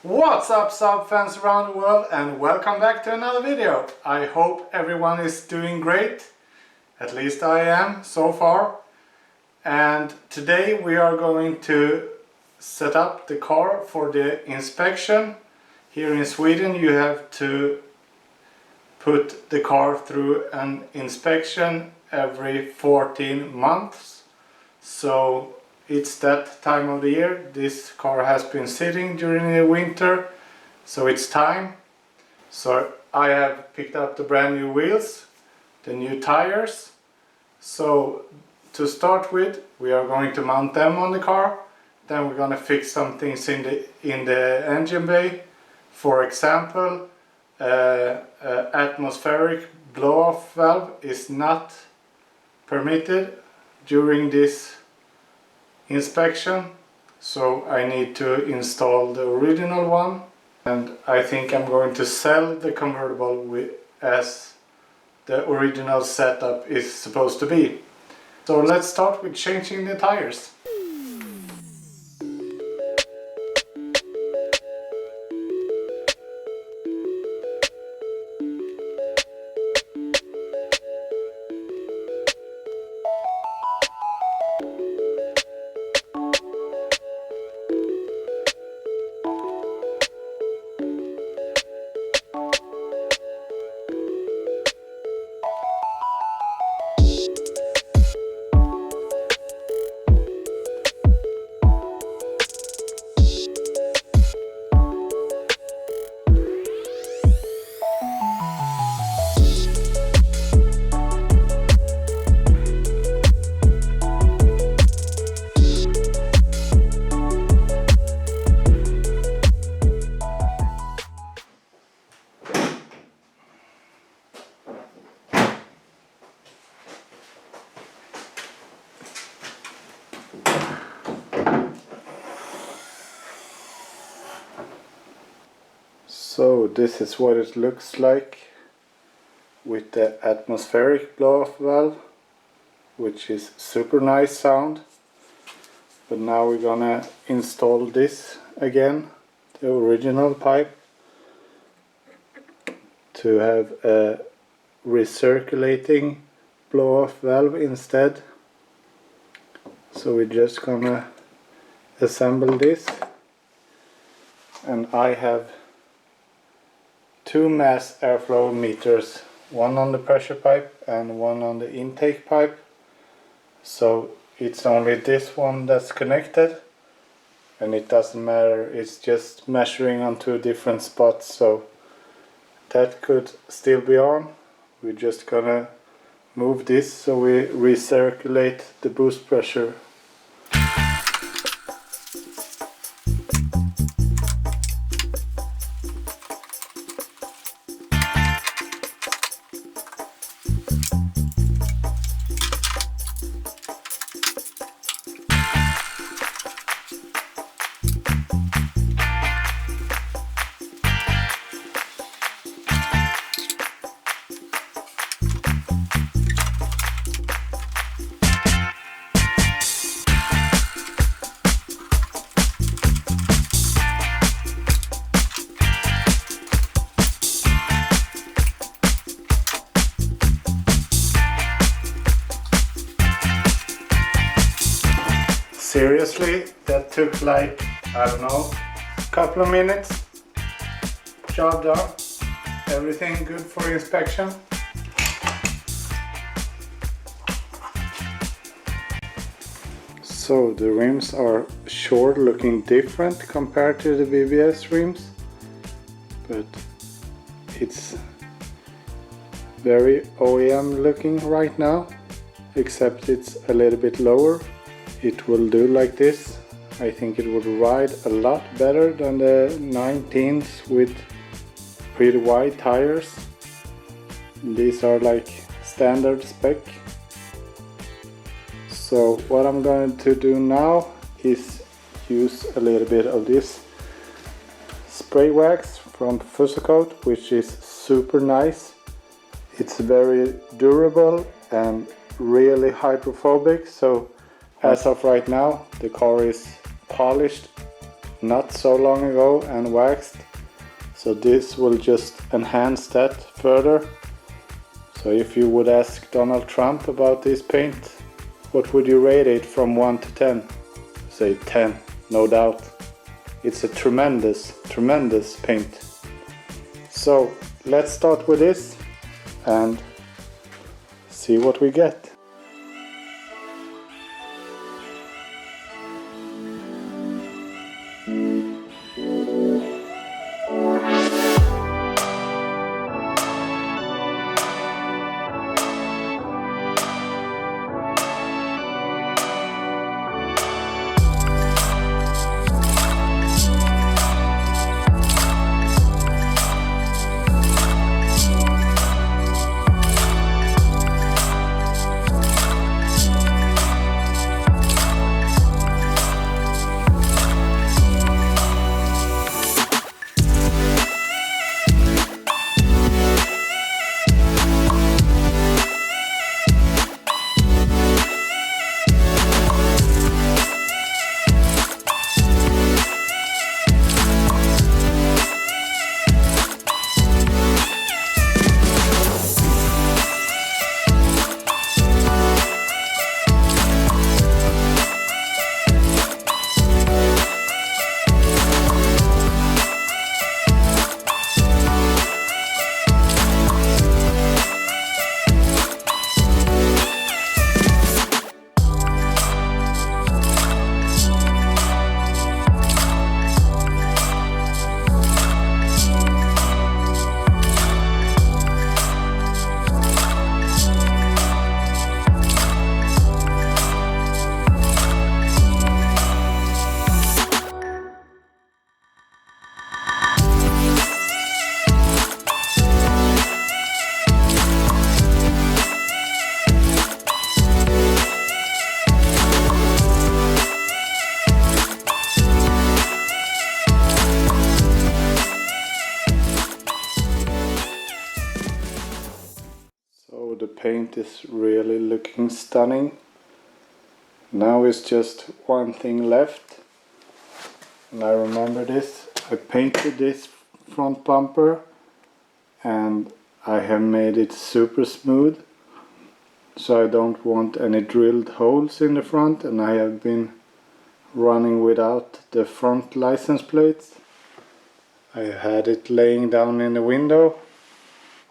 What's up, Saab fans around the world, and welcome back to another video. I hope everyone is doing great. At least I am so far. And today we are going to set up the car for the inspection. Here in Sweden you have to put the car through an inspection every 14 months. So it's that time of the year. This car has been sitting during the winter, so it's time. So I have picked up the brand new wheels, the new tires. So to start with, we are going to mount them on the car. Then we're going to fix some things in the engine bay. For example, atmospheric blow-off valve is not permitted during this inspection, so I need to install the original one, and I think I'm going to sell the convertible as the original setup is supposed to be. So let's start with changing the tires. So this is what it looks like with the atmospheric blow-off valve, which is super nice sound. But now we're gonna install this again, the original pipe, to have a recirculating blow-off valve instead. So we're just gonna assemble this, and I have two mass airflow meters, one on the pressure pipe and one on the intake pipe. So it's only this one that's connected, and it doesn't matter, it's just measuring on two different spots, so that could still be on. We're just gonna move this so we recirculate the boost pressure. Seriously, that took like, I don't know, a couple of minutes. Job done. Everything good for inspection. So the rims are short, looking different compared to the BBS rims, but it's very OEM looking right now, except it's a little bit lower. It will do like this. I think it would ride a lot better than the 19s with pretty wide tires. These are like standard spec. So what I'm going to do now is use a little bit of this spray wax from Wazzup, which is super nice. It's very durable and really hydrophobic, so as of right now the car is polished not so long ago and waxed, so this will just enhance that further. So if you would ask Donald Trump about this paint, what would you rate it from 1 to 10? Say 10, no doubt. It's a tremendous paint. So let's start with this and see what we get. So the paint is really looking stunning. Now it's just one thing left. And I remember this. I painted this front bumper and I have made it super smooth. So I don't want any drilled holes in the front, and I have been running without the front license plates. I had it laying down in the window,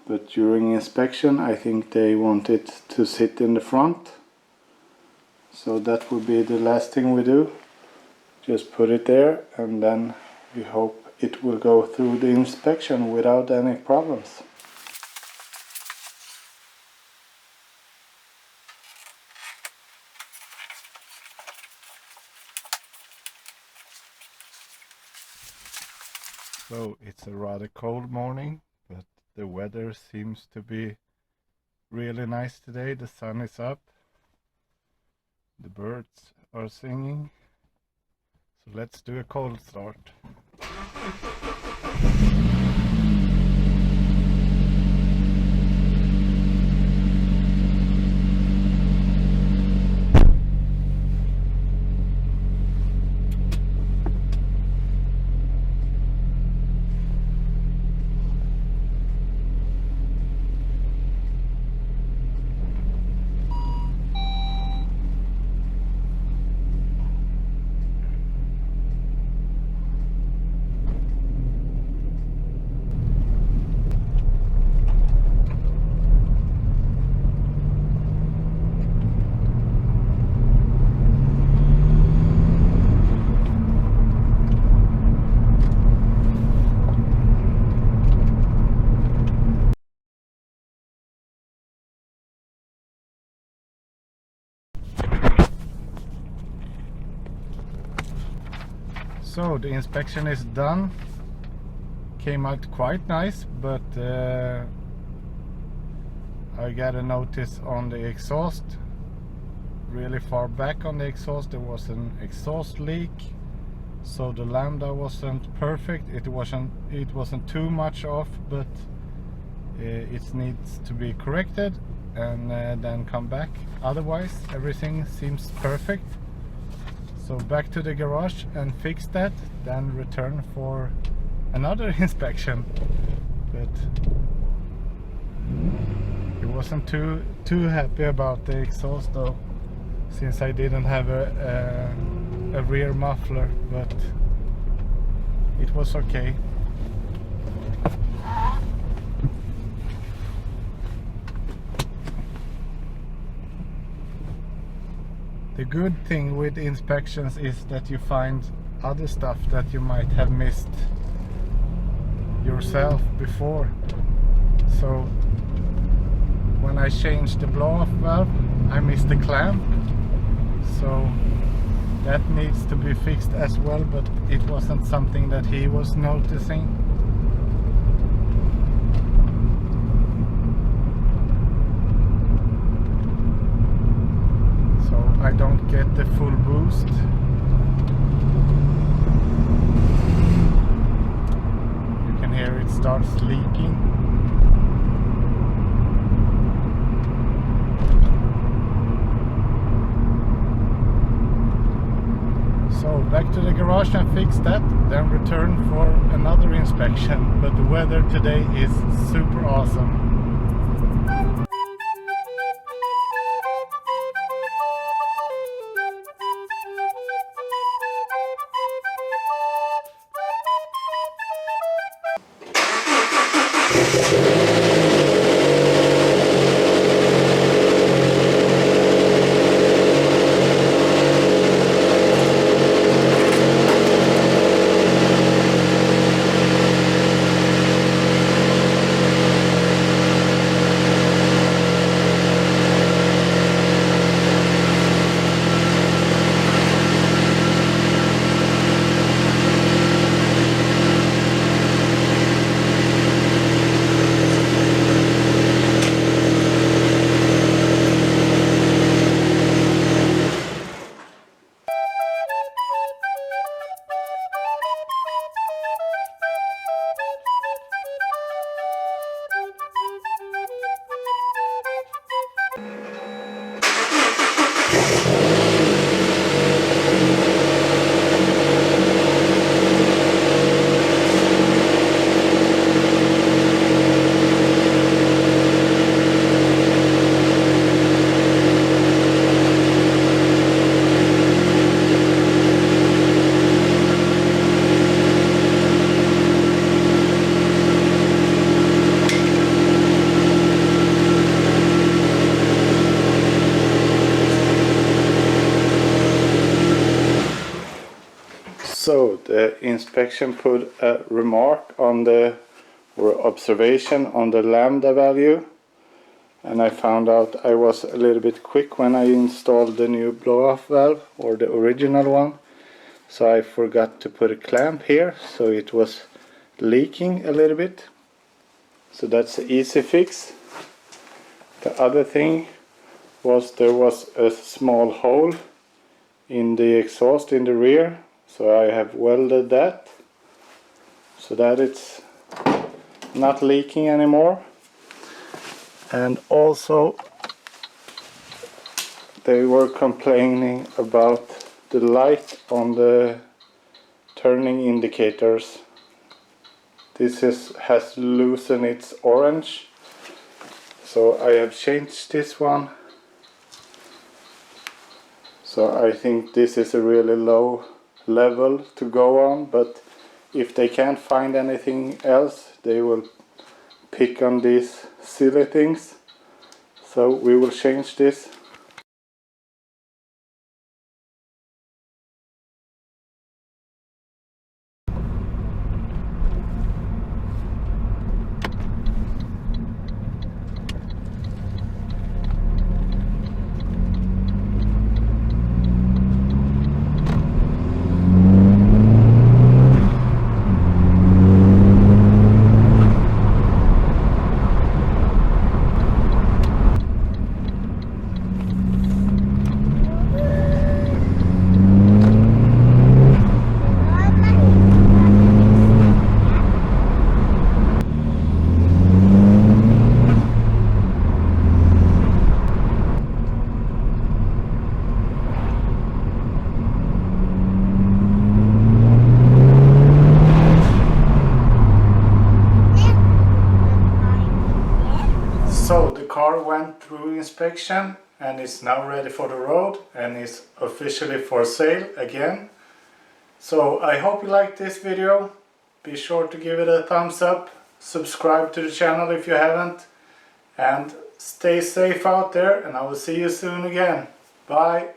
but during inspection I think they want it to sit in the front. So that will be the last thing we do. Just put it there, and then we hope it will go through the inspection without any problems. So it's a rather cold morning, but the weather seems to be really nice today. The sun is up, the birds are singing. So let's do a cold start. So the inspection is done. Came out quite nice, but I got a notice on the exhaust. Really far back on the exhaust there was an exhaust leak, so the lambda wasn't perfect. It wasn't too much off, but it needs to be corrected and then come back. Otherwise everything seems perfect. So back to the garage and fix that, then return for another inspection. But he wasn't too happy about the exhaust though, since I didn't have a rear muffler, but it was okay. The good thing with inspections is that you find other stuff that you might have missed yourself before. So when I changed the blow-off valve, I missed the clamp, so that needs to be fixed as well, but it wasn't something that he was noticing. I don't get the full boost. You can hear it starts leaking. So back to the garage and fix that, then return for another inspection. But the weather today is super awesome. So the inspection put a remark on the, or observation on the lambda value, and I found out I was a little bit quick when I installed the new blow-off valve, or the original one. So I forgot to put a clamp here, so it was leaking a little bit. So that's an easy fix. The other thing was there was a small hole in the exhaust in the rear. So I have welded that so that it's not leaking anymore. And also they were complaining about the light on the turning indicators. This has loosened its orange. So I have changed this one. So I think this is a really low level to go on, but if they can't find anything else, they will pick on these silly things. So we will change this. car went through inspection and is now ready for the road and is officially for sale again. So I hope you liked this video. Be sure to give it a thumbs up, subscribe to the channel if you haven't, and stay safe out there, and I will see you soon again. Bye!